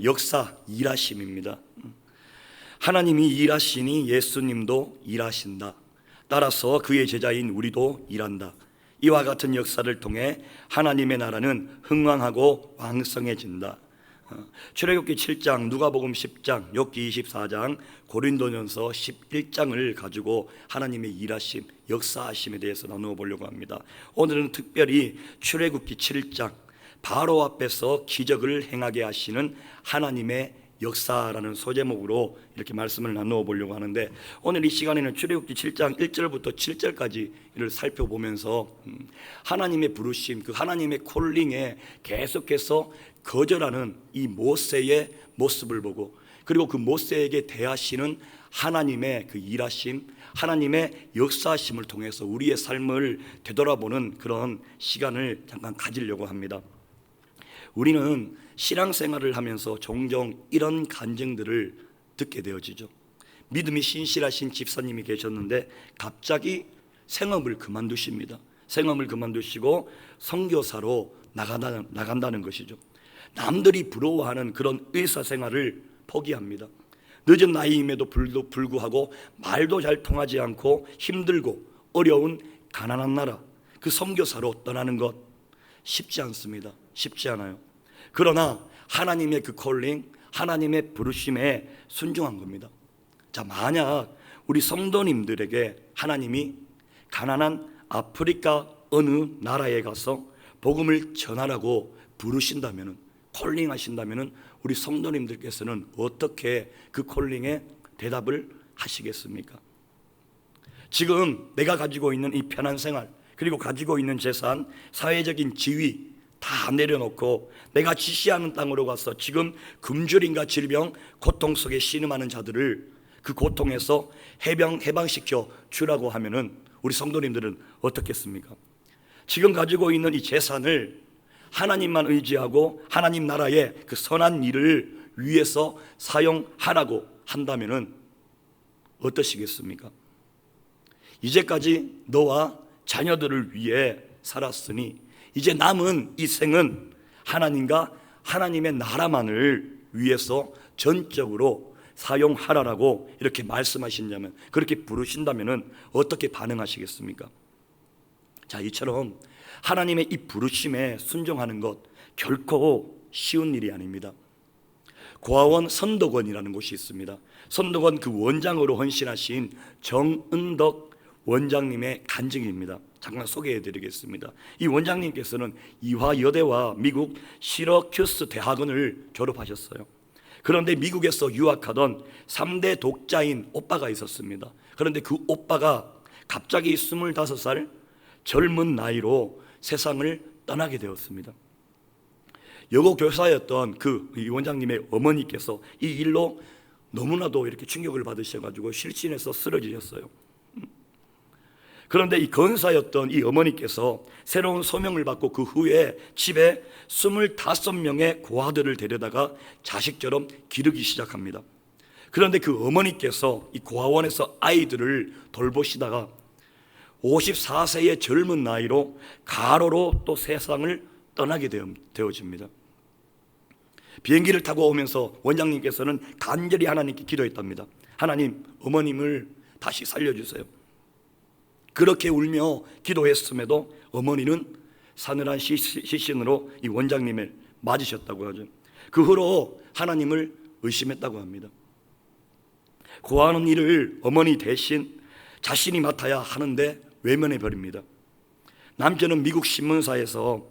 역사 일하심입니다. 하나님이 일하시니 예수님도 일하신다. 따라서 그의 제자인 우리도 일한다. 이와 같은 역사를 통해 하나님의 나라는 흥왕하고 왕성해진다. 출애굽기 7장, 누가복음 10장, 욥기 24장, 고린도전서 11장을 가지고 하나님의 일하심, 역사하심에 대해서 나누어 보려고 합니다. 오늘은 특별히 출애굽기 7장, 바로 앞에서 기적을 행하게 하시는 하나님의 역사라는 소제목으로 이렇게 말씀을 나누어 보려고 하는데, 오늘 이 시간에는 출애굽기 7장 1절부터 7절까지를 살펴보면서 하나님의 부르심, 그 하나님의 콜링에 계속해서 거절하는 이 모세의 모습을 보고, 그리고 그 모세에게 대하시는 하나님의 그 일하심, 하나님의 역사하심을 통해서 우리의 삶을 되돌아보는 그런 시간을 잠깐 가지려고 합니다. 우리는 신앙생활을 하면서 종종 이런 간증들을 듣게 되어지죠. 믿음이 신실하신 집사님이 계셨는데 갑자기 생업을 그만두십니다. 생업을 그만두시고 선교사로 나간다는 것이죠. 남들이 부러워하는 그런 의사생활을 포기합니다. 늦은 나이임에도 불구하고 말도 잘 통하지 않고 힘들고 어려운 가난한 나라, 그 선교사로 떠나는 것 쉽지 않습니다. 쉽지 않아요. 그러나 하나님의 그 콜링, 하나님의 부르심에 순종한 겁니다. 자, 만약 우리 성도님들에게 하나님이 가난한 아프리카 어느 나라에 가서 복음을 전하라고 부르신다면, 콜링 하신다면, 우리 성도님들께서는 어떻게 그 콜링에 대답을 하시겠습니까? 지금 내가 가지고 있는 이 편한 생활, 그리고 가지고 있는 재산, 사회적인 지위 다 내려놓고 내가 지시하는 땅으로 가서 지금 굶주림과 질병, 고통 속에 신음하는 자들을 그 고통에서 해방시켜 주라고 하면은 우리 성도님들은 어떻겠습니까? 지금 가지고 있는 이 재산을 하나님만 의지하고 하나님 나라의 그 선한 일을 위해서 사용하라고 한다면은 어떠시겠습니까? 이제까지 너와 자녀들을 위해 살았으니 이제 남은 이 생은 하나님과 하나님의 나라만을 위해서 전적으로 사용하라라고 이렇게 말씀하신다면, 그렇게 부르신다면 어떻게 반응하시겠습니까? 자, 이처럼 하나님의 이 부르심에 순종하는 것 결코 쉬운 일이 아닙니다. 고아원 선덕원이라는 곳이 있습니다. 선덕원 그 원장으로 헌신하신 정은덕 원장님의 간증입니다. 잠깐 소개해 드리겠습니다. 이 원장님께서는 이화여대와 미국 시러큐스 대학원을 졸업하셨어요. 그런데 미국에서 유학하던 3대 독자인 오빠가 있었습니다. 그런데 그 오빠가 갑자기 25살 젊은 나이로 세상을 떠나게 되었습니다. 여고 교사였던 이 원장님의 어머니께서 이 일로 너무나도 이렇게 충격을 받으셔가지고 실신해서 쓰러지셨어요. 그런데 이 건사였던 이 어머니께서 새로운 소명을 받고 그 후에 집에 25명의 고아들을 데려다가 자식처럼 기르기 시작합니다. 그런데 그 어머니께서 이 고아원에서 아이들을 돌보시다가 54세의 젊은 나이로 가로로 또 세상을 떠나게 되어집니다. 비행기를 타고 오면서 원장님께서는 간절히 하나님께 기도했답니다. 하나님, 어머님을 다시 살려주세요. 그렇게 울며 기도했음에도 어머니는 사늘한 시신으로 이 원장님을 맞으셨다고 하죠. 그 후로 하나님을 의심했다고 합니다. 고하는 일을 어머니 대신 자신이 맡아야 하는데 외면해 버립니다. 남편은 미국 신문사에서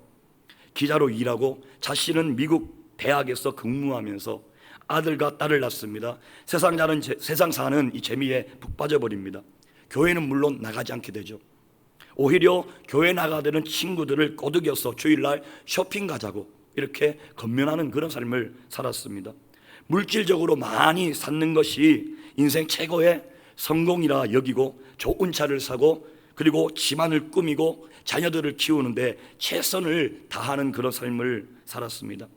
기자로 일하고 자신은 미국 대학에서 근무하면서 아들과 딸을 낳습니다. 세상 사는 이 재미에 푹 빠져버립니다. 교회는 물론 나가지 않게 되죠. 오히려 교회 나가되는 친구들을 꼬드겨서 주일날 쇼핑 가자고 이렇게 건면하는 그런 삶을 살았습니다. 물질적으로 많이 쌓는 것이 인생 최고의 성공이라 여기고 좋은 차를 사고 그리고 집안을 꾸미고 자녀들을 키우는데 최선을 다하는 그런 삶을 살았습니다.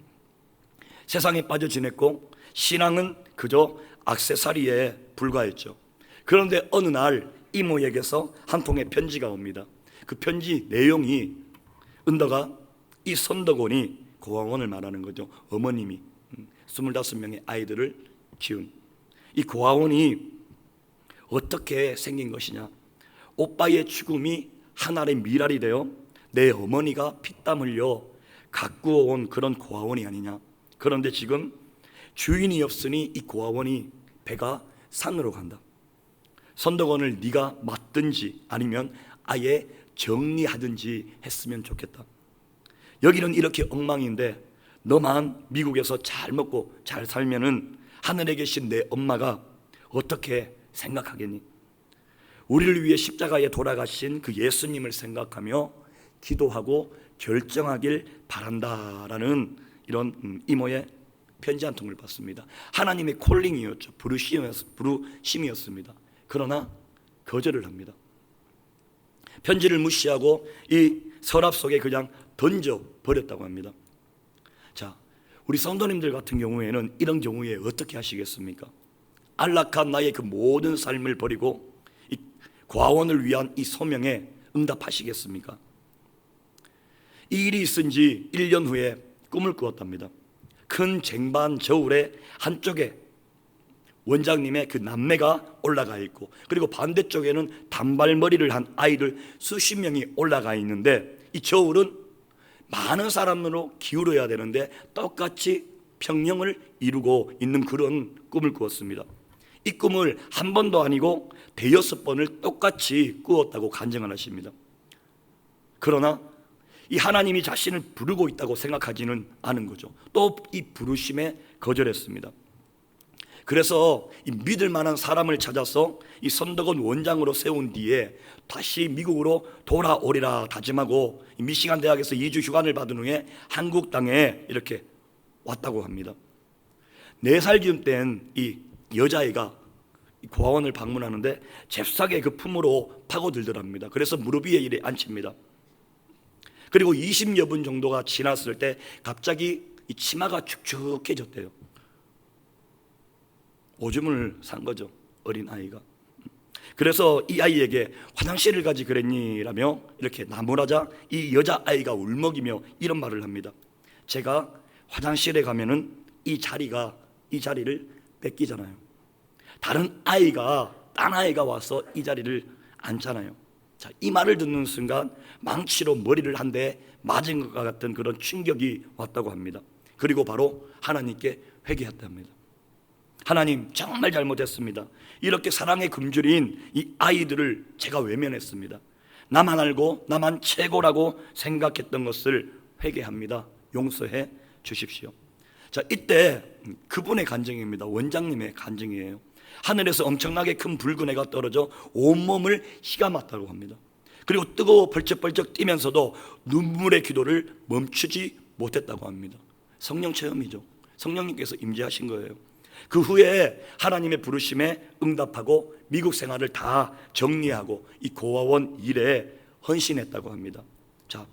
세상에 빠져 지냈고 신앙은 그저 액세서리에 불과했죠. 그런데 어느 날 이모에게서 한 통의 편지가 옵니다. 그 편지 내용이 은덕아, 이 선덕원이 고아원을 말하는 거죠. 어머님이 25명의 아이들을 키운 이 고아원이 어떻게 생긴 것이냐? 오빠의 죽음이 하나의 미랄이 되어 내 어머니가 피땀 흘려 가꾸어 온 그런 고아원이 아니냐? 그런데 지금 주인이 없으니 이 고아원이 배가 산으로 간다. 선덕원을 네가 맡든지 아니면 아예 정리하든지 했으면 좋겠다. 여기는 이렇게 엉망인데 너만 미국에서 잘 먹고 잘 살면은 하늘에 계신 내 엄마가 어떻게 생각하겠니? 우리를 위해 십자가에 돌아가신 그 예수님을 생각하며 기도하고 결정하길 바란다라는 이런 이모의 편지 한 통을 받습니다. 하나님의 콜링이었죠. 부르심이었습니다. 그러나 거절을 합니다. 편지를 무시하고 이 서랍 속에 그냥 던져버렸다고 합니다. 자, 우리 성도님들 같은 경우에는 이런 경우에 어떻게 하시겠습니까? 안락한 나의 그 모든 삶을 버리고 이 과원을 위한 이 소명에 응답하시겠습니까? 이 일이 있은 지 1년 후에 꿈을 꾸었답니다. 큰 쟁반 저울에 한쪽에 원장님의 그 남매가 올라가 있고 그리고 반대쪽에는 단발머리를 한 아이들 수십 명이 올라가 있는데 이 저울은 많은 사람으로 기울어야 되는데 똑같이 평형을 이루고 있는 그런 꿈을 꾸었습니다. 이 꿈을 한 번도 아니고 대여섯 번을 똑같이 꾸었다고 간증을 하십니다. 그러나 이 하나님이 자신을 부르고 있다고 생각하지는 않은 거죠. 또 이 부르심에 거절했습니다. 그래서 이 믿을 만한 사람을 찾아서 이 선덕원 원장으로 세운 뒤에 다시 미국으로 돌아오리라 다짐하고 미시간 대학에서 2주 휴관을 받은 후에 한국 땅에 이렇게 왔다고 합니다. 4살 된 이 여자아이가 고아원을 방문하는데 잽싸게 그 품으로 파고들더랍니다. 그래서 무릎 위에 이래 앉힙니다. 그리고 20여 분 정도가 지났을 때 갑자기 이 치마가 축축해졌대요. 오줌을 산 거죠, 어린 아이가. 그래서 이 아이에게 화장실을 가지 그랬니? 라며 이렇게 나무라자 이 여자아이가 울먹이며 이런 말을 합니다. 제가 화장실에 가면은 이 자리를 뺏기잖아요. 다른 아이가, 딴 아이가 와서 이 자리를 앉잖아요. 자, 이 말을 듣는 순간 망치로 머리를 한 대 맞은 것과 같은 그런 충격이 왔다고 합니다. 그리고 바로 하나님께 회개했답니다. 하나님, 정말 잘못했습니다. 이렇게 사랑의 금줄인 이 아이들을 제가 외면했습니다. 나만 알고 나만 최고라고 생각했던 것을 회개합니다. 용서해 주십시오. 자, 이때 그분의 간증입니다. 원장님의 간증이에요. 하늘에서 엄청나게 큰 붉은 해가 떨어져 온몸을 휘감았다고 합니다. 그리고 뜨거워 벌쩍벌쩍 뛰면서도 눈물의 기도를 멈추지 못했다고 합니다. 성령 체험이죠. 성령님께서 임재하신 거예요. 그 후에 하나님의 부르심에 응답하고 미국 생활을 다 정리하고 이 고아원 일에 헌신했다고 합니다. 자,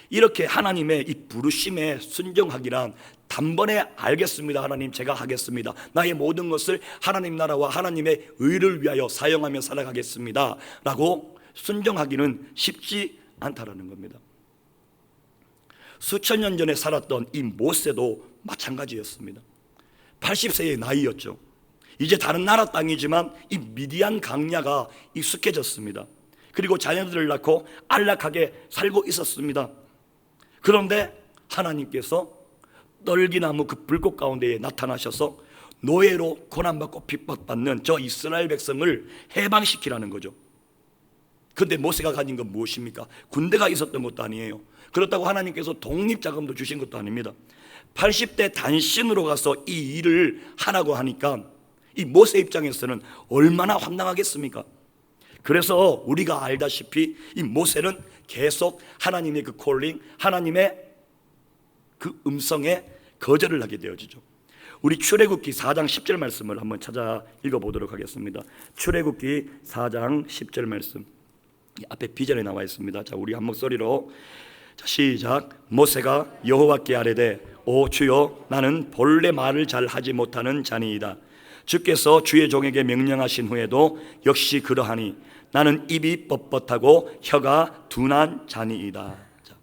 이렇게 하나님의 이 부르심에 순종하기란 단번에 알겠습니다. 하나님, 제가 하겠습니다. 나의 모든 것을 하나님 나라와 하나님의 의를 위하여 사용하며 살아가겠습니다 라고 순종하기는 쉽지 않다라는 겁니다. 수천 년 전에 살았던 이 모세도 마찬가지였습니다. 80세의 나이였죠. 이제 다른 나라 땅이지만 이 미디안 강야가 익숙해졌습니다. 그리고 자녀들을 낳고 안락하게 살고 있었습니다. 그런데 하나님께서 떨기나무 그 불꽃 가운데에 나타나셔서 노예로 고난받고 핍박받는 저 이스라엘 백성을 해방시키라는 거죠. 그런데 모세가 가진 건 무엇입니까? 군대가 있었던 것도 아니에요. 그렇다고 하나님께서 독립자금도 주신 것도 아닙니다. 80대 단신으로 가서 이 일을 하라고 하니까 이 모세 입장에서는 얼마나 황당하겠습니까? 그래서 우리가 알다시피 이 모세는 계속 하나님의 그 콜링, 하나님의 그 음성에 거절을 하게 되어지죠. 우리 출애굽기 4장 10절 말씀을 한번 찾아 읽어보도록 하겠습니다. 출애굽기 4장 10절 말씀, 앞에 비전에 나와 있습니다. 자, 우리 한 목소리로 자, 시작. 모세가 여호와께 아뢰되 오 주여, 나는 본래 말을 잘 하지 못하는 자니이다. 주께서 주의 종에게 명령하신 후에도 역시 그러하니 나는 입이 뻣뻣하고 혀가 둔한 자니이다. 자,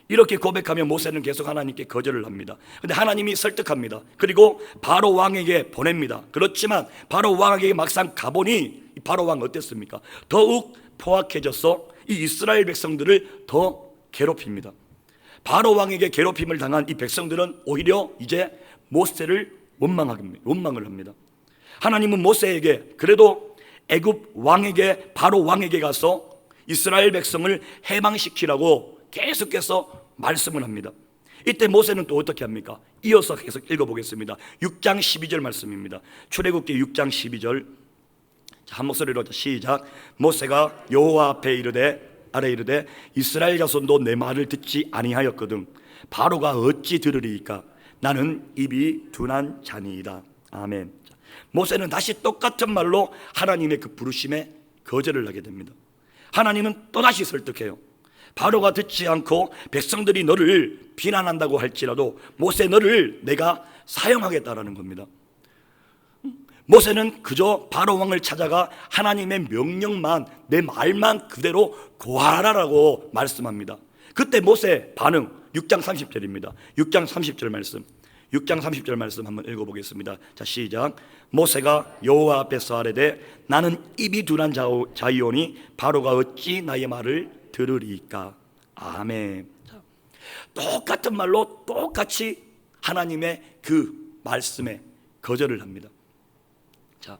이렇게 고백하며 모세는 계속 하나님께 거절을 합니다. 근데 하나님이 설득합니다. 그리고 바로 왕에게 보냅니다. 그렇지만 바로 왕에게 막상 가보니 바로 왕 어땠습니까? 더욱 포악해져서 이 이스라엘 백성들을 더 괴롭힙니다. 바로 왕에게 괴롭힘을 당한 이 백성들은 오히려 이제 모세를 원망을 합니다. 하나님은 모세에게 그래도 애굽 왕에게 바로 왕에게 가서 이스라엘 백성을 해방시키라고 계속해서 말씀을 합니다. 이때 모세는 또 어떻게 합니까? 이어서 계속 읽어보겠습니다. 6장 12절 말씀입니다. 출애굽기 6장 12절. 한 목소리로 시작. 모세가 여호와 앞에 아래 이르되 이스라엘 자손도 내 말을 듣지 아니하였거든 바로가 어찌 들으리이까? 나는 입이 둔한 자니이다. 아멘. 모세는 다시 똑같은 말로 하나님의 그 부르심에 거절을 하게 됩니다. 하나님은 또다시 설득해요. 바로가 듣지 않고 백성들이 너를 비난한다고 할지라도 모세 너를 내가 사용하겠다라는 겁니다. 모세는 그저 바로 왕을 찾아가 하나님의 명령만, 내 말만 그대로 고하라라고 말씀합니다. 그때 모세 반응 6장 30절입니다. 6장 30절 말씀. 6장 30절 말씀 한번 읽어보겠습니다. 자, 시작. 모세가 여호와 앞에서 아뢰되 나는 입이 둔한 자이오니 바로가 어찌 나의 말을 들으리까? 아멘. 자, 똑같은 말로 똑같이 하나님의 그 말씀에 거절을 합니다. 자,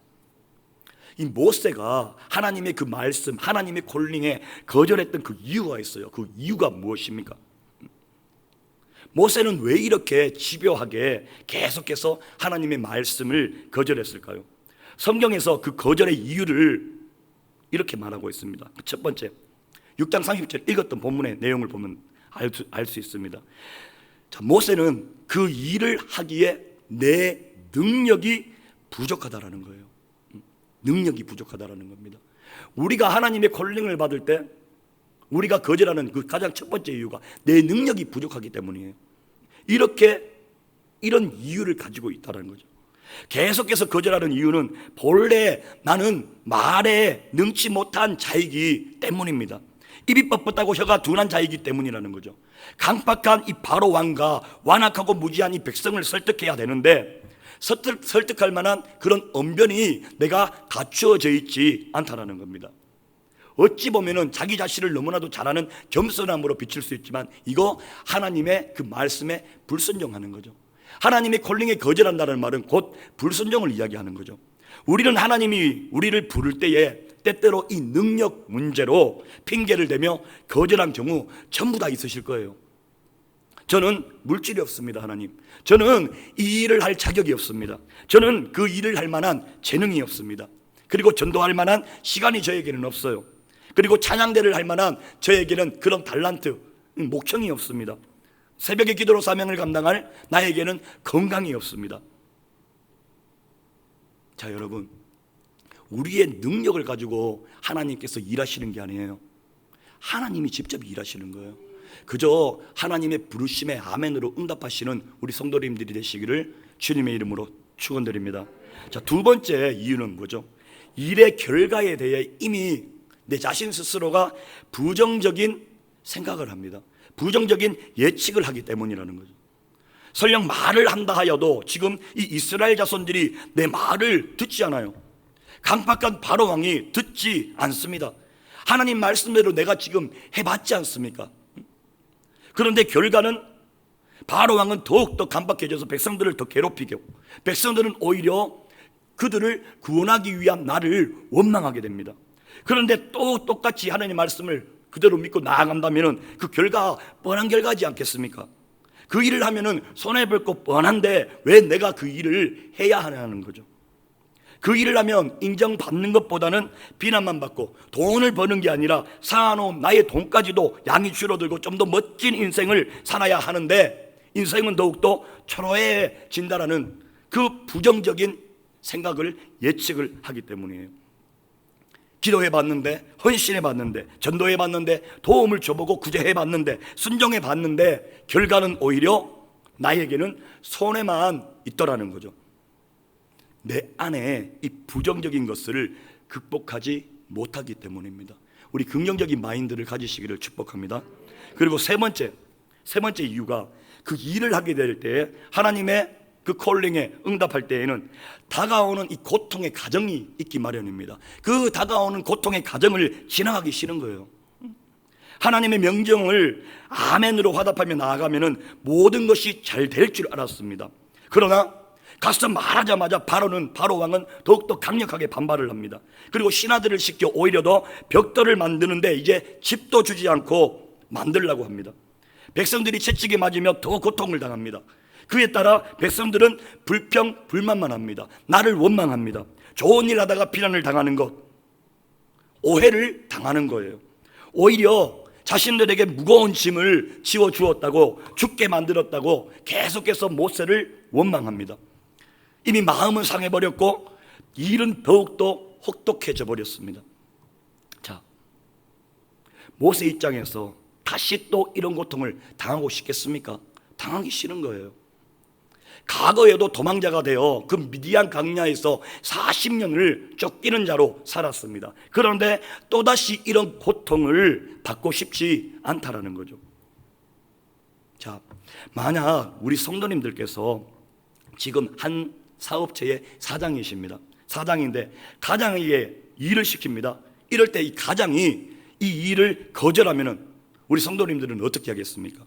이 모세가 하나님의 그 말씀, 하나님의 콜링에 거절했던 그 이유가 있어요. 그 이유가 무엇입니까? 모세는 왜 이렇게 집요하게 계속해서 하나님의 말씀을 거절했을까요? 성경에서 그 거절의 이유를 이렇게 말하고 있습니다. 첫 번째, 6장 30절 읽었던 본문의 내용을 보면 알 수 있습니다. 자, 모세는 그 일을 하기에 내 능력이 부족하다라는 거예요. 능력이 부족하다라는 겁니다. 우리가 하나님의 콜링을 받을 때 우리가 거절하는 그 가장 첫 번째 이유가 내 능력이 부족하기 때문이에요. 이런 이유를 가지고 있다는 거죠. 계속해서 거절하는 이유는 본래 나는 말에 능치 못한 자이기 때문입니다. 입이 뻣뻣하고 혀가 둔한 자이기 때문이라는 거죠. 강팍한 이 바로 왕과 완악하고 무지한 이 백성을 설득해야 되는데 설득할 만한 그런 언변이 내가 갖추어져 있지 않다는 겁니다. 어찌 보면은 자기 자신을 너무나도 잘하는 겸손함으로 비칠 수 있지만 이거 하나님의 그 말씀에 불순종하는 거죠. 하나님의 콜링에 거절한다는 말은 곧 불순종을 이야기하는 거죠. 우리는 하나님이 우리를 부를 때에 때때로 이 능력 문제로 핑계를 대며 거절한 경우 전부 다 있으실 거예요. 저는 물질이 없습니다. 하나님, 저는 이 일을 할 자격이 없습니다. 저는 그 일을 할 만한 재능이 없습니다. 그리고 전도할 만한 시간이 저에게는 없어요. 그리고 찬양대를 할 만한 저에게는 그런 달란트, 목청이 없습니다. 새벽에 기도로 사명을 감당할 나에게는 건강이 없습니다. 자, 여러분, 우리의 능력을 가지고 하나님께서 일하시는 게 아니에요. 하나님이 직접 일하시는 거예요. 그저 하나님의 부르심에 아멘으로 응답하시는 우리 성도님들이 되시기를 주님의 이름으로 축원드립니다. 자, 두 번째 이유는 뭐죠? 일의 결과에 대해 이미 내 자신 스스로가 부정적인 생각을 합니다. 부정적인 예측을 하기 때문이라는 거죠. 설령 말을 한다 하여도 지금 이 이스라엘 자손들이 내 말을 듣지 않아요. 강팍한 바로 왕이 듣지 않습니다. 하나님 말씀대로 내가 지금 해봤지 않습니까? 그런데 결과는 바로 왕은 더욱더 강박해져서 백성들을 더 괴롭히고 백성들은 오히려 그들을 구원하기 위한 나를 원망하게 됩니다. 그런데 또 똑같이 하나님 말씀을 그대로 믿고 나아간다면 그 결과 뻔한 결과지 않겠습니까? 그 일을 하면은 손해볼 거 뻔한데 왜 내가 그 일을 해야 하냐는 거죠. 그 일을 하면 인정받는 것보다는 비난만 받고 돈을 버는 게 아니라 쌓아놓은 나의 돈까지도 양이 줄어들고 좀 더 멋진 인생을 살아야 하는데 인생은 더욱더 초라해진다라는 그 부정적인 생각을 예측을 하기 때문이에요. 기도해봤는데, 헌신해봤는데, 전도해봤는데, 도움을 줘보고 구제해봤는데, 순종해봤는데 결과는 오히려 나에게는 손해만 있더라는 거죠. 내 안에 이 부정적인 것을 극복하지 못하기 때문입니다. 우리 긍정적인 마인드를 가지시기를 축복합니다. 그리고 세 번째 세 번째 이유가 그 일을 하게 될 때 하나님의 그 콜링에 응답할 때에는 다가오는 이 고통의 가정이 있기 마련입니다. 그 다가오는 고통의 가정을 지나가기 싫은 거예요. 하나님의 명령을 아멘으로 화답하며 나아가면은 모든 것이 잘 될 줄 알았습니다. 그러나 가서 말하자마자 바로 왕은 더욱더 강력하게 반발을 합니다. 그리고 신하들을 시켜 오히려 더 벽돌을 만드는데 이제 집도 주지 않고 만들라고 합니다. 백성들이 채찍에 맞으며 더 고통을 당합니다. 그에 따라 백성들은 불만만 합니다. 나를 원망합니다. 좋은 일 하다가 비난을 당하는 것, 오해를 당하는 거예요. 오히려 자신들에게 무거운 짐을 지워주었다고, 죽게 만들었다고 계속해서 모세를 원망합니다. 이미 마음은 상해버렸고 일은 더욱더 혹독해져 버렸습니다. 자, 모세 입장에서 다시 또 이런 고통을 당하고 싶겠습니까? 당하기 싫은 거예요. 과거에도 도망자가 되어 그 미디안 광야에서 40년을 쫓기는 자로 살았습니다. 그런데 또다시 이런 고통을 받고 싶지 않다라는 거죠. 자, 만약 우리 성도님들께서 지금 한 사업체의 사장이십니다. 사장인데 가장에게 일을 시킵니다. 이럴 때 이 가장이 이 일을 거절하면은 우리 성도님들은 어떻게 하겠습니까?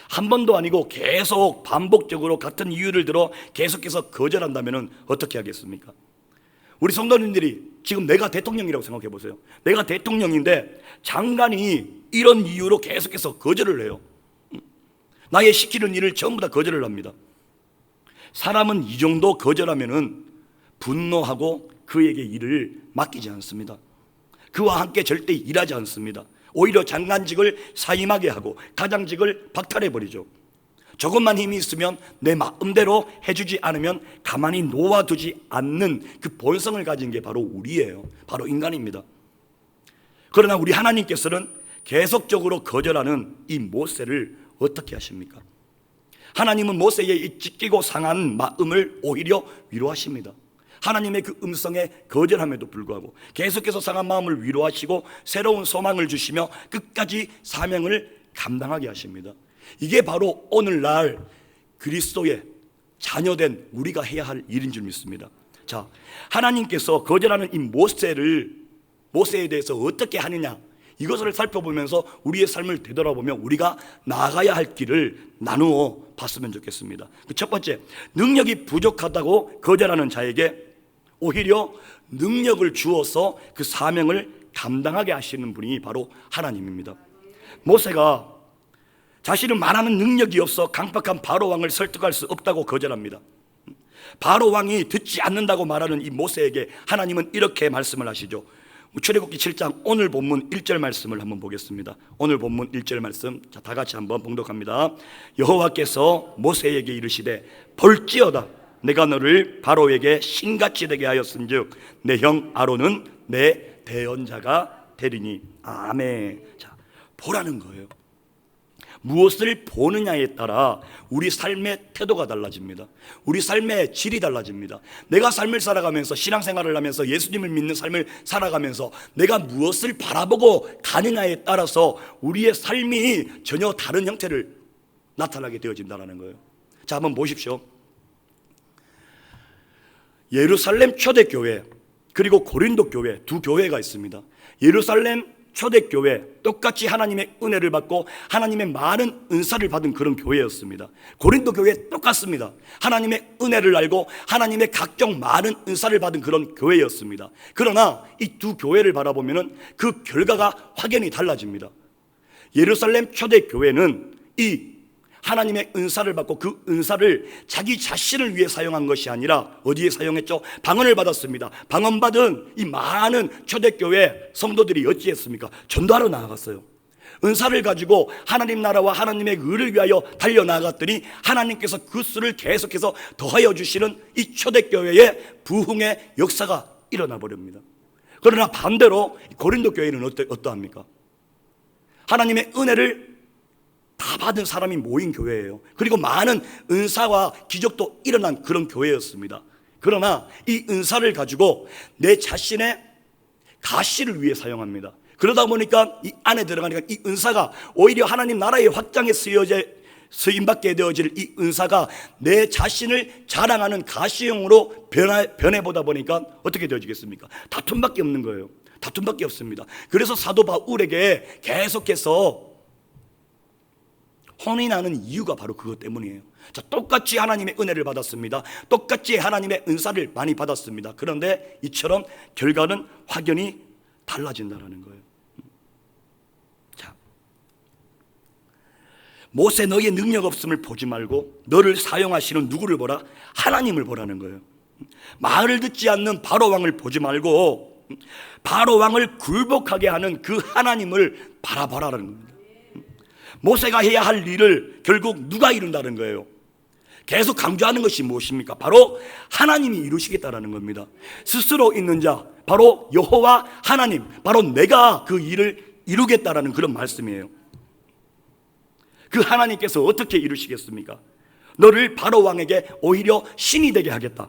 한 번도 아니고 계속 반복적으로 같은 이유를 들어 계속해서 거절한다면 어떻게 하겠습니까? 우리 성도님들이 지금 내가 대통령이라고 생각해 보세요. 내가 대통령인데 장관이 이런 이유로 계속해서 거절을 해요. 나의 시키는 일을 전부 다 거절을 합니다. 사람은 이 정도 거절하면은 분노하고 그에게 일을 맡기지 않습니다. 그와 함께 절대 일하지 않습니다. 오히려 장관직을 사임하게 하고 가장직을 박탈해버리죠. 조금만 힘이 있으면 내 마음대로 해주지 않으면 가만히 놓아두지 않는 그 본성을 가진 게 바로 우리예요. 바로 인간입니다. 그러나 우리 하나님께서는 계속적으로 거절하는 이 모세를 어떻게 하십니까? 하나님은 모세의 이 찢기고 상한 마음을 오히려 위로하십니다. 하나님의 그 음성에 거절함에도 불구하고 계속해서 상한 마음을 위로하시고 새로운 소망을 주시며 끝까지 사명을 감당하게 하십니다. 이게 바로 오늘날 그리스도의 자녀된 우리가 해야 할 일인 줄 믿습니다. 자, 하나님께서 거절하는 이 모세에 대해서 어떻게 하느냐, 이것을 살펴보면서 우리의 삶을 되돌아보며 우리가 나아가야 할 길을 나누어 봤으면 좋겠습니다. 그 첫 번째, 능력이 부족하다고 거절하는 자에게 오히려 능력을 주어서 그 사명을 감당하게 하시는 분이 바로 하나님입니다. 모세가 자신은 말하는 능력이 없어 강팍한 바로왕을 설득할 수 없다고 거절합니다. 바로왕이 듣지 않는다고 말하는 이 모세에게 하나님은 이렇게 말씀을 하시죠. 출애굽기 7장 오늘 본문 1절 말씀을 한번 보겠습니다. 오늘 본문 1절 말씀, 자, 다 같이 한번 봉독합니다. 여호와께서 모세에게 이르시되 볼지어다 내가 너를 바로에게 신같이 되게 하였은즉 내 형 아론은 내 대언자가 되리니. 아멘. 자, 보라는 거예요. 무엇을 보느냐에 따라 우리 삶의 태도가 달라집니다. 우리 삶의 질이 달라집니다. 내가 삶을 살아가면서, 신앙생활을 하면서, 예수님을 믿는 삶을 살아가면서 내가 무엇을 바라보고 가느냐에 따라서 우리의 삶이 전혀 다른 형태를 나타나게 되어진다는 거예요. 자, 한번 보십시오. 예루살렘 초대교회 그리고 고린도 교회, 두 교회가 있습니다. 예루살렘 초대교회, 똑같이 하나님의 은혜를 받고 하나님의 많은 은사를 받은 그런 교회였습니다. 고린도 교회 똑같습니다. 하나님의 은혜를 알고 하나님의 각종 많은 은사를 받은 그런 교회였습니다. 그러나 이 두 교회를 바라보면 그 결과가 확연히 달라집니다. 예루살렘 초대교회는 이 하나님의 은사를 받고 그 은사를 자기 자신을 위해 사용한 것이 아니라 어디에 사용했죠? 방언을 받았습니다. 방언받은 이 많은 초대교회 성도들이 어찌했습니까? 전도하러 나아갔어요. 은사를 가지고 하나님 나라와 하나님의 의를 위하여 달려나갔더니 하나님께서 그 수를 계속해서 더하여 주시는 이 초대교회의 부흥의 역사가 일어나 버립니다. 그러나 반대로 고린도 교회는 어떠합니까? 하나님의 은혜를 다 받은 사람이 모인 교회예요. 그리고 많은 은사와 기적도 일어난 그런 교회였습니다. 그러나 이 은사를 가지고 내 자신의 가시를 위해 사용합니다. 그러다 보니까 이 안에 들어가니까 이 은사가 오히려 하나님 나라의 확장에 쓰여져 쓰임받게 되어질 이 은사가 내 자신을 자랑하는 가시형으로 변해보다 보니까 어떻게 되어지겠습니까? 다툼밖에 없는 거예요. 다툼밖에 없습니다. 그래서 사도 바울에게 계속해서 혼이 나는 이유가 바로 그것 때문이에요. 자, 똑같이 하나님의 은혜를 받았습니다. 똑같이 하나님의 은사를 많이 받았습니다. 그런데 이처럼 결과는 확연히 달라진다는 거예요. 자, 모세 너의 능력 없음을 보지 말고 너를 사용하시는 누구를 보라? 하나님을 보라는 거예요. 말을 듣지 않는 바로 왕을 보지 말고 바로 왕을 굴복하게 하는 그 하나님을 바라보라는 겁니다. 모세가 해야 할 일을 결국 누가 이룬다는 거예요? 계속 강조하는 것이 무엇입니까? 바로 하나님이 이루시겠다라는 겁니다. 스스로 있는 자, 바로 여호와 하나님, 바로 내가 그 일을 이루겠다라는 그런 말씀이에요. 그 하나님께서 어떻게 이루시겠습니까? 너를 바로 왕에게 오히려 신이 되게 하겠다.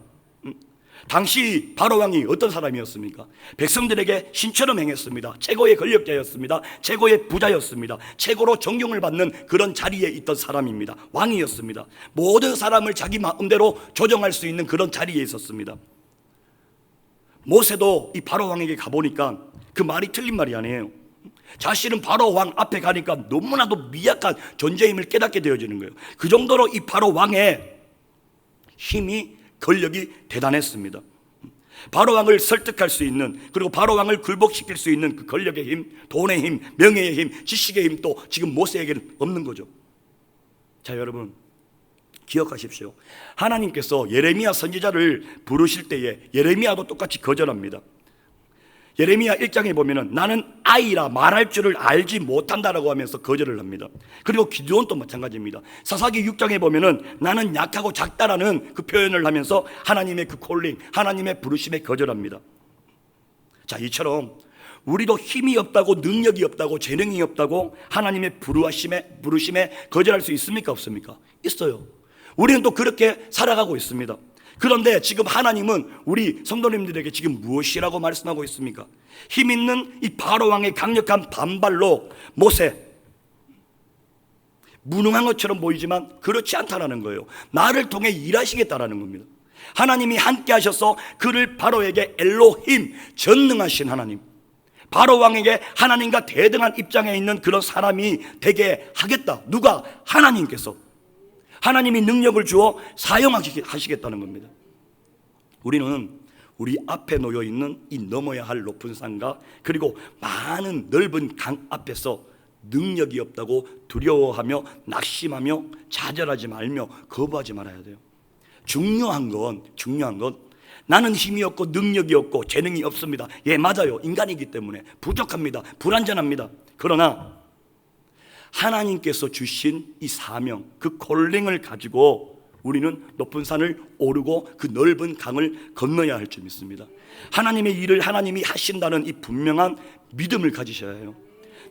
당시 바로 왕이 어떤 사람이었습니까? 백성들에게 신처럼 행했습니다. 최고의 권력자였습니다. 최고의 부자였습니다. 최고로 존경을 받는 그런 자리에 있던 사람입니다. 왕이었습니다. 모든 사람을 자기 마음대로 조정할 수 있는 그런 자리에 있었습니다. 모세도 이 바로 왕에게 가보니까 그 말이 틀린 말이 아니에요. 자신은 바로 왕 앞에 가니까 너무나도 미약한 존재임을 깨닫게 되어지는 거예요. 그 정도로 이 바로 왕의 힘이, 권력이 대단했습니다. 바로 왕을 설득할 수 있는, 그리고 바로 왕을 굴복시킬 수 있는 그 권력의 힘, 돈의 힘, 명예의 힘, 지식의 힘도 지금 모세에게는 없는 거죠. 자, 여러분 기억하십시오. 하나님께서 예레미야 선지자를 부르실 때에 예레미야도 똑같이 거절합니다. 예레미야 1장에 보면은 나는 아이라 말할 줄을 알지 못한다라고 하면서 거절을 합니다. 그리고 기드온도 마찬가지입니다. 사사기 6장에 보면은 나는 약하고 작다라는 그 표현을 하면서 하나님의 그 콜링, 하나님의 부르심에 거절합니다. 자, 이처럼 우리도 힘이 없다고, 능력이 없다고, 재능이 없다고 하나님의 부르심에 거절할 수 있습니까? 없습니까? 있어요. 우리는 또 그렇게 살아가고 있습니다. 그런데 지금 하나님은 우리 성도님들에게 지금 무엇이라고 말씀하고 있습니까? 힘 있는 이 바로 왕의 강력한 반발로 모세, 무능한 것처럼 보이지만 그렇지 않다라는 거예요. 나를 통해 일하시겠다라는 겁니다. 하나님이 함께 하셔서 그를 바로에게 엘로힘, 전능하신 하나님, 바로 왕에게 하나님과 대등한 입장에 있는 그런 사람이 되게 하겠다. 누가? 하나님께서. 하나님이 능력을 주어 사용하시겠다는 겁니다. 우리는 우리 앞에 놓여 있는 이 넘어야 할 높은 산과 그리고 많은 넓은 강 앞에서 능력이 없다고 두려워하며 낙심하며 좌절하지 말며 거부하지 말아야 돼요. 중요한 건 나는 힘이 없고 능력이 없고 재능이 없습니다. 예, 맞아요. 인간이기 때문에 부족합니다. 불완전합니다. 그러나 하나님께서 주신 이 사명, 그 콜링을 가지고 우리는 높은 산을 오르고 그 넓은 강을 건너야 할 줄 믿습니다. 하나님의 일을 하나님이 하신다는 이 분명한 믿음을 가지셔야 해요.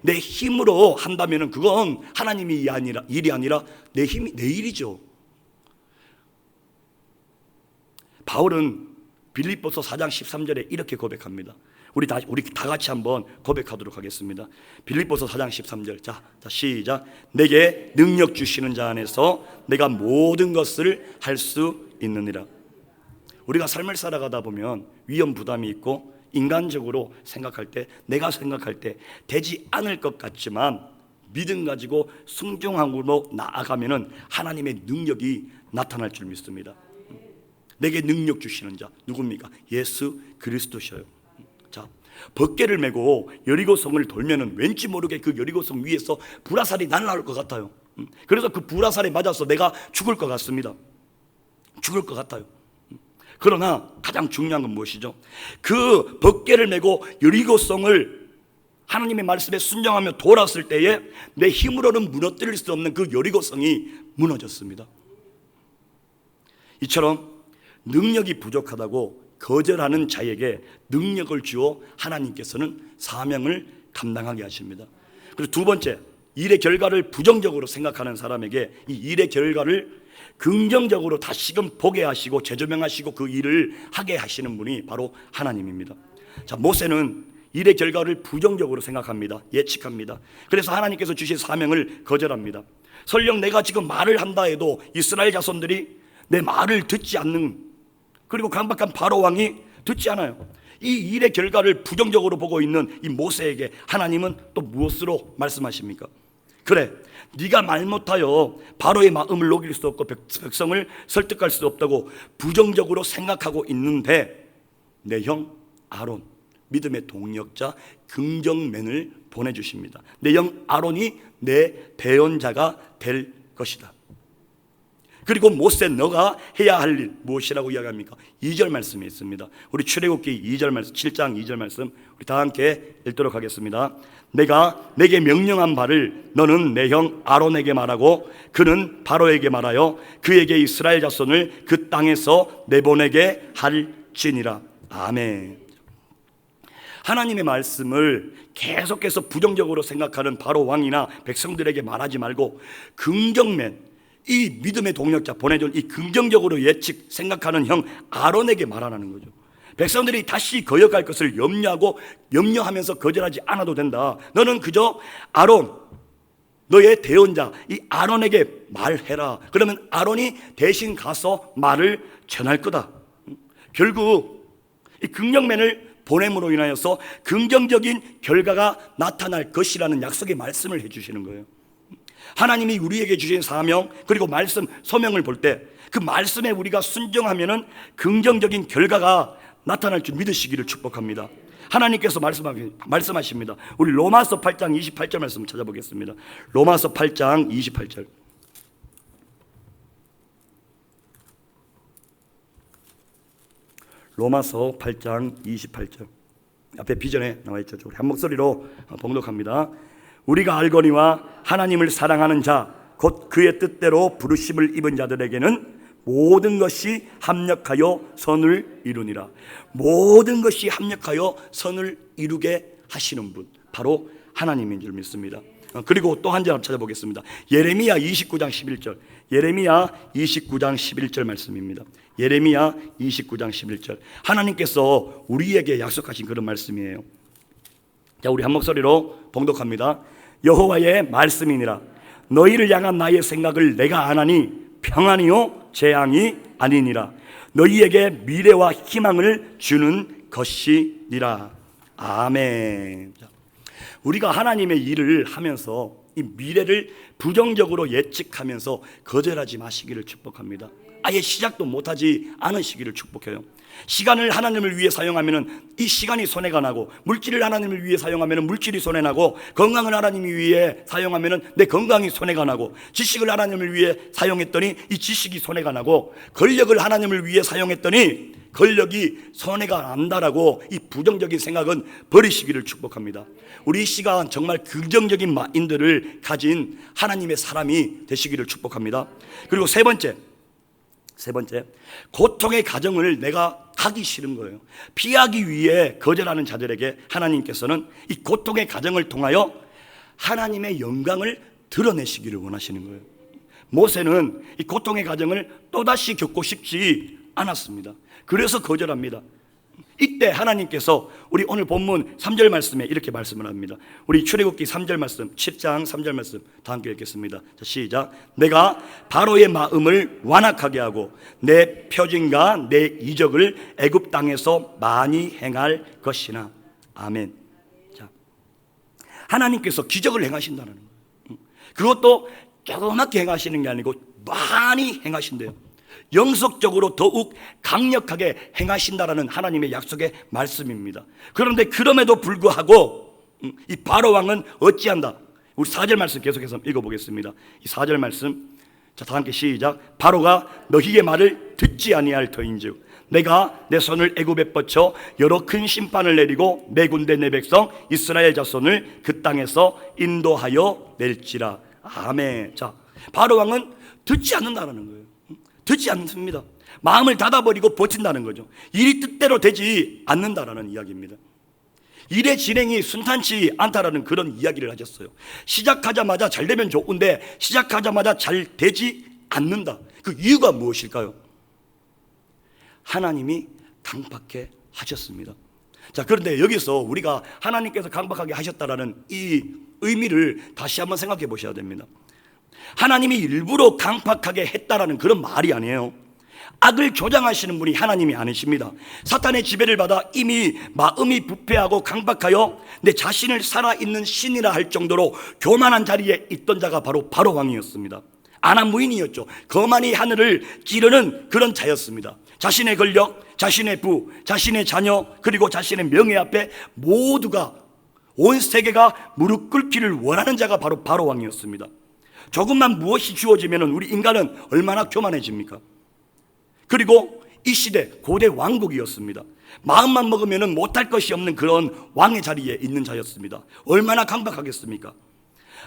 내 힘으로 한다면 그건 하나님의 일이 아니라 내 일이죠. 바울은 빌립보서 4장 13절에 이렇게 고백합니다. 우리 다 같이 한번 고백하도록 하겠습니다. 빌립보서 4장 13절. 자, 시작. 내게 능력 주시는 자 안에서 내가 모든 것을 할 수 있느니라. 우리가 삶을 살아가다 보면 위험 부담이 있고 인간적으로 생각할 때, 내가 생각할 때 되지 않을 것 같지만 믿음 가지고 순종함으로 나아가면은 하나님의 능력이 나타날 줄 믿습니다. 내게 능력 주시는 자 누굽니까? 예수 그리스도셔요. 자, 벗개를 메고 여리고성을 돌면은 왠지 모르게 그 여리고성 위에서 불화살이 날아올 것 같아요. 그래서 그 불화살에 맞아서 내가 죽을 것 같습니다. 죽을 것 같아요. 그러나 가장 중요한 건 무엇이죠? 그 벗개를 메고 여리고성을 하나님의 말씀에 순종하며 돌았을 때에 내 힘으로는 무너뜨릴 수 없는 그 여리고성이 무너졌습니다. 이처럼 능력이 부족하다고 거절하는 자에게 능력을 주어 하나님께서는 사명을 감당하게 하십니다. 그리고 두 번째, 일의 결과를 부정적으로 생각하는 사람에게 이 일의 결과를 긍정적으로 다시금 보게 하시고 재조명하시고 그 일을 하게 하시는 분이 바로 하나님입니다. 자, 모세는 일의 결과를 부정적으로 생각합니다. 예측합니다. 그래서 하나님께서 주신 사명을 거절합니다. 설령 내가 지금 말을 한다 해도 이스라엘 자손들이 내 말을 듣지 않는, 그리고 강박한 바로 왕이 듣지 않아요. 이 일의 결과를 부정적으로 보고 있는 이 모세에게 하나님은 또 무엇으로 말씀하십니까? 그래, 네가 말 못하여 바로의 마음을 녹일 수 없고 백성을 설득할 수 없다고 부정적으로 생각하고 있는데 내 형 아론, 믿음의 동력자 긍정맨을 보내주십니다. 내 형 아론이 내 대언자가 될 것이다. 그리고 모세, 너가 해야 할 일 무엇이라고 이야기합니까? 2절 말씀이 있습니다. 우리 출애굽기 2절 말씀, 7장 2절 말씀 우리 다 함께 읽도록 하겠습니다. 내가 내게 명령한 바를 너는 내 형 아론에게 말하고 그는 바로에게 말하여 그에게 이스라엘 자손을 그 땅에서 내보내게 할지니라. 아멘. 하나님의 말씀을 계속해서 부정적으로 생각하는 바로 왕이나 백성들에게 말하지 말고 긍정맨, 이 믿음의 동력자 보내준 이 긍정적으로 예측 생각하는 형 아론에게 말하라는 거죠. 백성들이 다시 거역할 것을 염려하면서 거절하지 않아도 된다. 너는 그저 아론, 너의 대언자 이 아론에게 말해라. 그러면 아론이 대신 가서 말을 전할 거다. 결국 이 긍정맨을 보냄으로 인하여서 긍정적인 결과가 나타날 것이라는 약속의 말씀을 해주시는 거예요. 하나님이 우리에게 주신 사명 그리고 말씀 소명을 볼 때 그 말씀에 우리가 순종하면은 긍정적인 결과가 나타날 줄 믿으시기를 축복합니다. 하나님께서 말씀하십니다. 우리 로마서 8장 28절 말씀 찾아보겠습니다. 로마서 8장 28절. 로마서 8장 28절. 앞에 비전에 나와 있죠. 우리 한 목소리로 봉독합니다. 우리가 알거니와 하나님을 사랑하는 자 곧 그의 뜻대로 부르심을 입은 자들에게는 모든 것이 합력하여 선을 이루니라. 모든 것이 합력하여 선을 이루게 하시는 분, 바로 하나님인 줄 믿습니다. 그리고 또 한 절 찾아보겠습니다. 예레미야 29장 11절. 예레미야 29장 11절 말씀입니다. 예레미야 29장 11절. 하나님께서 우리에게 약속하신 그런 말씀이에요. 자, 우리 한 목소리로 봉독합니다. 여호와의 말씀이니라. 너희를 향한 나의 생각을 내가 아나니 평안이요 재앙이 아니니라. 너희에게 미래와 희망을 주는 것이니라. 아멘. 우리가 하나님의 일을 하면서 이 미래를 부정적으로 예측하면서 거절하지 마시기를 축복합니다. 아예 시작도 못하지 않으시기를 축복해요. 시간을 하나님을 위해 사용하면 이 시간이 손해가 나고, 물질을 하나님을 위해 사용하면 물질이 손해나고, 건강을 하나님을 위해 사용하면 내 건강이 손해가 나고, 지식을 하나님을 위해 사용했더니 이 지식이 손해가 나고, 권력을 하나님을 위해 사용했더니 권력이 손해가 난다라고 이 부정적인 생각은 버리시기를 축복합니다. 우리 이 시간 정말 긍정적인 마인드를 가진 하나님의 사람이 되시기를 축복합니다. 그리고 세 번째, 고통의 가정을 내가 하기 싫은 거예요. 피하기 위해 거절하는 자들에게 하나님께서는 이 고통의 가정을 통하여 하나님의 영광을 드러내시기를 원하시는 거예요. 모세는 이 고통의 가정을 또다시 겪고 싶지 않았습니다. 그래서 거절합니다. 이때 하나님께서 우리 오늘 본문 3절 말씀에 이렇게 말씀을 합니다. 우리 출애굽기 3절 말씀, 10장 3절 말씀 다 함께 읽겠습니다. 자, 시작. 내가 바로의 마음을 완악하게 하고 내 표징과 내 이적을 애굽 땅에서 많이 행할 것이나. 아멘. 자, 하나님께서 기적을 행하신다는 거예요. 그것도 조그맣게 행하시는 게 아니고 많이 행하신대요. 영속적으로 더욱 강력하게 행하신다라는 하나님의 약속의 말씀입니다. 그런데 그럼에도 불구하고 이 바로 왕은 어찌한다? 우리 4절 말씀 계속해서 읽어보겠습니다. 이 4절 말씀, 자, 다 함께 시작. 바로가 너희의 말을 듣지 아니할 터인즉 내가 내 손을 애굽에 뻗쳐 여러 큰 심판을 내리고 내 군대 내 백성 이스라엘 자손을 그 땅에서 인도하여 낼지라. 아멘. 자, 바로 왕은 듣지 않는다라는 거예요. 듣지 않습니다. 마음을 닫아버리고 버틴다는 거죠. 일이 뜻대로 되지 않는다라는 이야기입니다. 일의 진행이 순탄치 않다라는 그런 이야기를 하셨어요. 시작하자마자 잘 되면 좋은데 시작하자마자 잘 되지 않는다. 그 이유가 무엇일까요? 하나님이 강박해 하셨습니다. 자, 그런데 여기서 우리가 하나님께서 강박하게 하셨다라는 이 의미를 다시 한번 생각해 보셔야 됩니다. 하나님이 일부러 강팍하게 했다라는 그런 말이 아니에요. 악을 조장하시는 분이 하나님이 아니십니다. 사탄의 지배를 받아 이미 마음이 부패하고 강박하여 내 자신을 살아있는 신이라 할 정도로 교만한 자리에 있던 자가 바로 왕이었습니다. 아나무인이었죠. 거만히 하늘을 찌르는 그런 자였습니다. 자신의 권력, 자신의 부, 자신의 자녀, 그리고 자신의 명예 앞에 모두가, 온 세계가 무릎 꿇기를 원하는 자가 바로 왕이었습니다. 조금만 무엇이 주어지면 우리 인간은 얼마나 교만해집니까? 그리고 이 시대 고대 왕국이었습니다. 마음만 먹으면 못할 것이 없는 그런 왕의 자리에 있는 자였습니다. 얼마나 강박하겠습니까?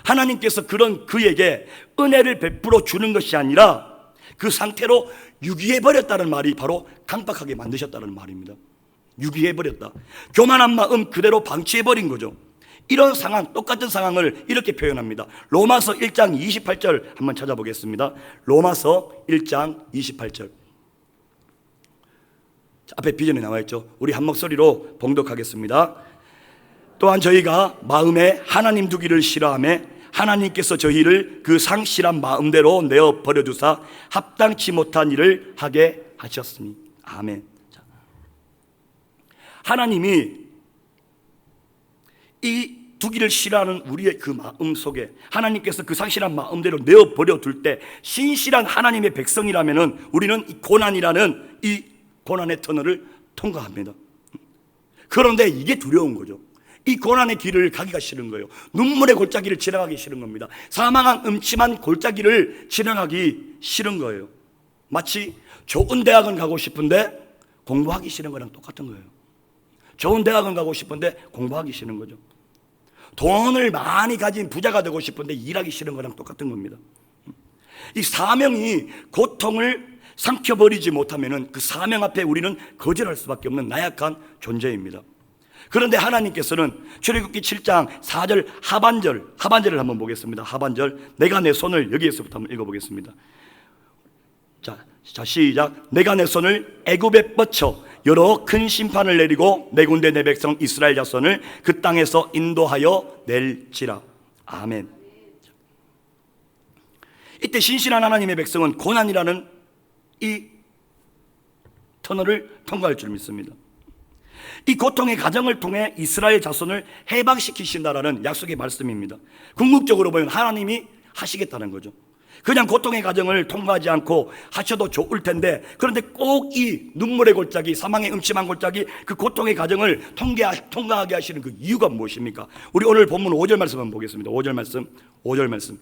하나님께서 그런 그에게 은혜를 베풀어 주는 것이 아니라 그 상태로 유기해버렸다는 말이 바로 강박하게 만드셨다는 말입니다. 유기해버렸다. 교만한 마음 그대로 방치해버린 거죠. 이런 상황, 똑같은 상황을 이렇게 표현합니다. 로마서 1장 28절 한번 찾아보겠습니다. 로마서 1장 28절. 앞에 비전에 나와 있죠. 우리 한 목소리로 봉독하겠습니다. 또한 저희가 마음에 하나님 두기를 싫어하며 하나님께서 저희를 그 상실한 마음대로 내어 버려두사 합당치 못한 일을 하게 하셨으니. 아멘. 하나님이 이 두기를 싫어하는 우리의 그 마음 속에 하나님께서 그 상실한 마음대로 내어 버려둘 때 신실한 하나님의 백성이라면 우리는 이 고난이라는 이 고난의 터널을 통과합니다. 그런데 이게 두려운 거죠. 이 고난의 길을 가기가 싫은 거예요. 눈물의 골짜기를 지나가기 싫은 겁니다. 사망한 음침한 골짜기를 지나가기 싫은 거예요. 마치 좋은 대학은 가고 싶은데 공부하기 싫은 거랑 똑같은 거예요. 좋은 대학은 가고 싶은데 공부하기 싫은 거죠. 돈을 많이 가진 부자가 되고 싶은데 일하기 싫은 거랑 똑같은 겁니다. 이 사명이 고통을 삼켜버리지 못하면 그 사명 앞에 우리는 거절할 수밖에 없는 나약한 존재입니다. 그런데 하나님께서는 출애굽기 7장 4절 하반절을 한번 보겠습니다. 하반절, 내가 내 손을, 여기에서부터 한번 읽어보겠습니다. 자 시작. 내가 내 손을 애굽에 뻗쳐 여러 큰 심판을 내리고 내 군대 내 백성 이스라엘 자손을 그 땅에서 인도하여 낼지라. 아멘. 이때 신실한 하나님의 백성은 고난이라는 이 터널을 통과할 줄 믿습니다. 이 고통의 과정을 통해 이스라엘 자손을 해방시키신다라는 약속의 말씀입니다. 궁극적으로 보면 하나님이 하시겠다는 거죠. 그냥 고통의 과정을 통과하지 않고 하셔도 좋을 텐데, 그런데 꼭 이 눈물의 골짜기, 사망의 음침한 골짜기, 그 고통의 과정을 통과하게 하시는 그 이유가 무엇입니까? 우리 오늘 본문 5절 말씀 한번 보겠습니다. 5절 말씀.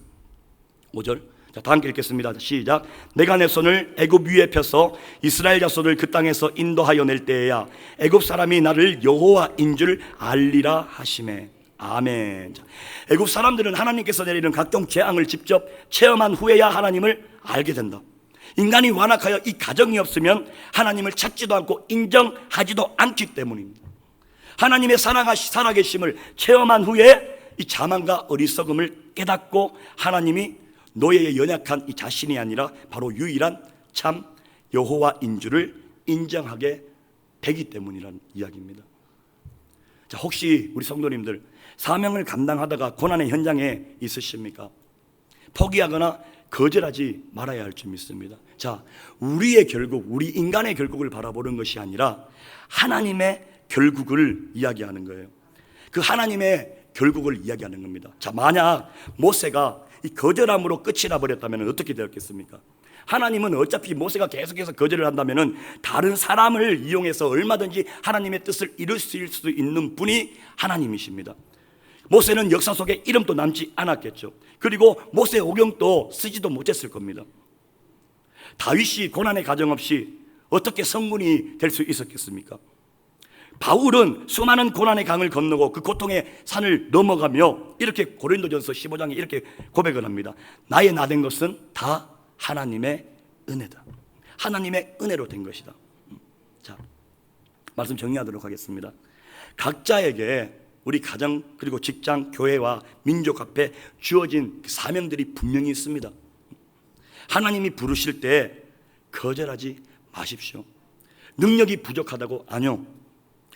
5절. 자, 다 함께 읽겠습니다. 시작. 내가 내 손을 애굽 위에 펴서 이스라엘 자손을 그 땅에서 인도하여 낼 때에야 애굽 사람이 나를 여호와인 줄 알리라 하시매. 아멘. 자, 애굽 사람들은 하나님께서 내리는 각종 재앙을 직접 체험한 후에야 하나님을 알게 된다. 인간이 완악하여 이 가정이 없으면 하나님을 찾지도 않고 인정하지도 않기 때문입니다. 하나님의 살아계심을 체험한 후에 이 자만과 어리석음을 깨닫고 하나님이 노예의 연약한 이 자신이 아니라 바로 유일한 참 여호와인 줄을 인정하게 되기 때문이라는 이야기입니다. 자, 혹시 우리 성도님들 사명을 감당하다가 고난의 현장에 있으십니까? 포기하거나 거절하지 말아야 할 줄 믿습니다. 자, 우리의 결국, 우리 인간의 결국을 바라보는 것이 아니라 하나님의 결국을 이야기하는 거예요. 그 하나님의 결국을 이야기하는 겁니다. 자, 만약 모세가 이 거절함으로 끝이 나버렸다면 어떻게 되었겠습니까? 하나님은 어차피 모세가 계속해서 거절을 한다면 다른 사람을 이용해서 얼마든지 하나님의 뜻을 이룰 수 있는 분이 하나님이십니다. 모세는 역사 속에 이름도 남지 않았겠죠. 그리고 모세 오경도 쓰지도 못했을 겁니다. 다윗이 고난의 가정 없이 어떻게 성군이 될 수 있었겠습니까? 바울은 수많은 고난의 강을 건너고 그 고통의 산을 넘어가며 이렇게 고린도전서 15장에 이렇게 고백을 합니다. 나의 나 된 것은 다 하나님의 은혜다. 하나님의 은혜로 된 것이다. 자, 말씀 정리하도록 하겠습니다. 각자에게 우리 가정 그리고 직장, 교회와 민족 앞에 주어진 사명들이 분명히 있습니다. 하나님이 부르실 때 거절하지 마십시오. 능력이 부족하다고? 아니요.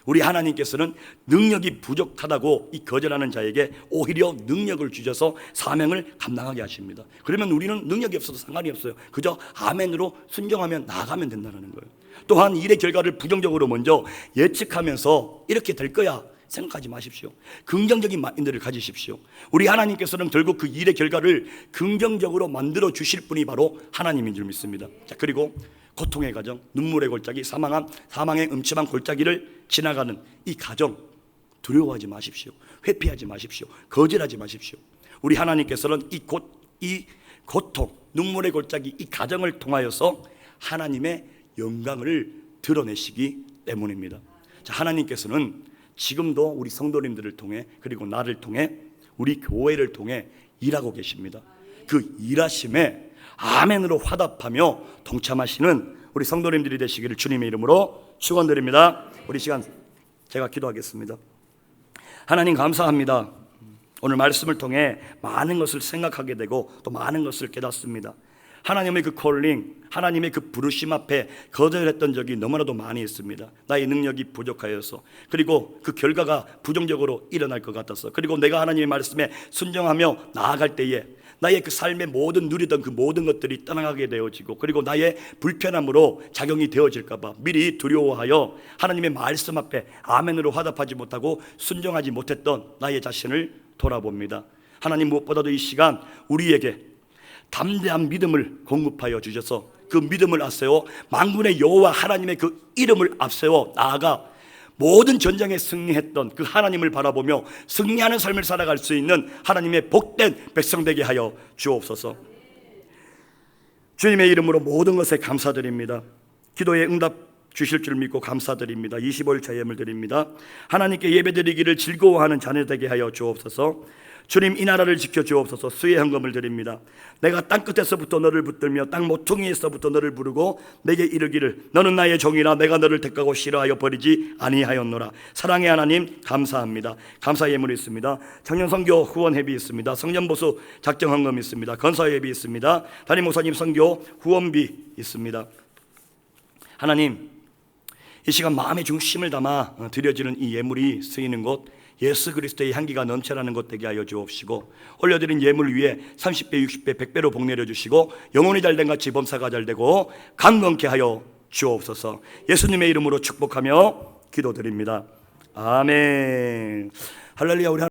우리 하나님께서는 능력이 부족하다고 이 거절하는 자에게 오히려 능력을 주셔서 사명을 감당하게 하십니다. 그러면 우리는 능력이 없어도 상관이 없어요. 그저 아멘으로 순종하면 나아가면 된다는 거예요. 또한 일의 결과를 부정적으로 먼저 예측하면서 이렇게 될 거야 생각하지 마십시오. 긍정적인 마인드를 가지십시오. 우리 하나님께서는 결국 그 일의 결과를 긍정적으로 만들어 주실 분이 바로 하나님인 줄 믿습니다. 자, 그리고 고통의 가정, 눈물의 골짜기, 사망의 음침한 골짜기를 지나가는 이 가정, 두려워하지 마십시오. 회피하지 마십시오. 거절하지 마십시오. 우리 하나님께서는 이 고통, 눈물의 골짜기, 이 가정을 통하여서 하나님의 영광을 드러내시기 때문입니다. 자, 하나님께서는 지금도 우리 성도님들을 통해, 그리고 나를 통해, 우리 교회를 통해 일하고 계십니다. 그 일하심에 아멘으로 화답하며 동참하시는 우리 성도님들이 되시기를 주님의 이름으로 축원드립니다. 우리 시간 제가 기도하겠습니다. 하나님 감사합니다. 오늘 말씀을 통해 많은 것을 생각하게 되고 또 많은 것을 깨닫습니다. 하나님의 그 콜링, 하나님의 그 부르심 앞에 거절했던 적이 너무나도 많이 있습니다. 나의 능력이 부족하여서, 그리고 그 결과가 부정적으로 일어날 것 같아서, 그리고 내가 하나님의 말씀에 순종하며 나아갈 때에 나의 그 삶의 모든 누리던 그 모든 것들이 떠나가게 되어지고, 그리고 나의 불편함으로 작용이 되어질까 봐 미리 두려워하여 하나님의 말씀 앞에 아멘으로 화답하지 못하고 순종하지 못했던 나의 자신을 돌아봅니다. 하나님, 무엇보다도 이 시간 우리에게 담대한 믿음을 공급하여 주셔서 그 믿음을 앞세워 만군의 여호와 하나님의 그 이름을 앞세워 나아가 모든 전쟁에 승리했던 그 하나님을 바라보며 승리하는 삶을 살아갈 수 있는 하나님의 복된 백성 되게 하여 주옵소서. 주님의 이름으로 모든 것에 감사드립니다. 기도에 응답 주실 줄 믿고 감사드립니다. 25일 차예물 드립니다. 하나님께 예배드리기를 즐거워하는 자녀 되게 하여 주옵소서. 주님, 이 나라를 지켜주옵소서. 수의 헌금을 드립니다. 내가 땅끝에서부터 너를 붙들며 땅 모퉁이에서부터 너를 부르고 내게 이르기를 너는 나의 종이라 내가 너를 택하고 싫어하여 버리지 아니하였노라. 사랑의 하나님 감사합니다. 감사 예물이 있습니다. 청년선교 후원회비 있습니다. 성년보수 작정 헌금 있습니다. 건사예비 있습니다. 담임 목사님 선교 후원비 있습니다. 하나님, 이 시간 마음의 중심을 담아 드려지는 이 예물이 쓰이는 곳, 예수 그리스도의 향기가 넘쳐나는 것 되게 하여 주옵시고, 올려드린 예물 위에 30배, 60배, 100배로 복 내려주시고 영혼이 잘된 같이 범사가 잘되고 강건케 하여 주옵소서. 예수님의 이름으로 축복하며 기도드립니다. 아멘. 할렐루야. 우리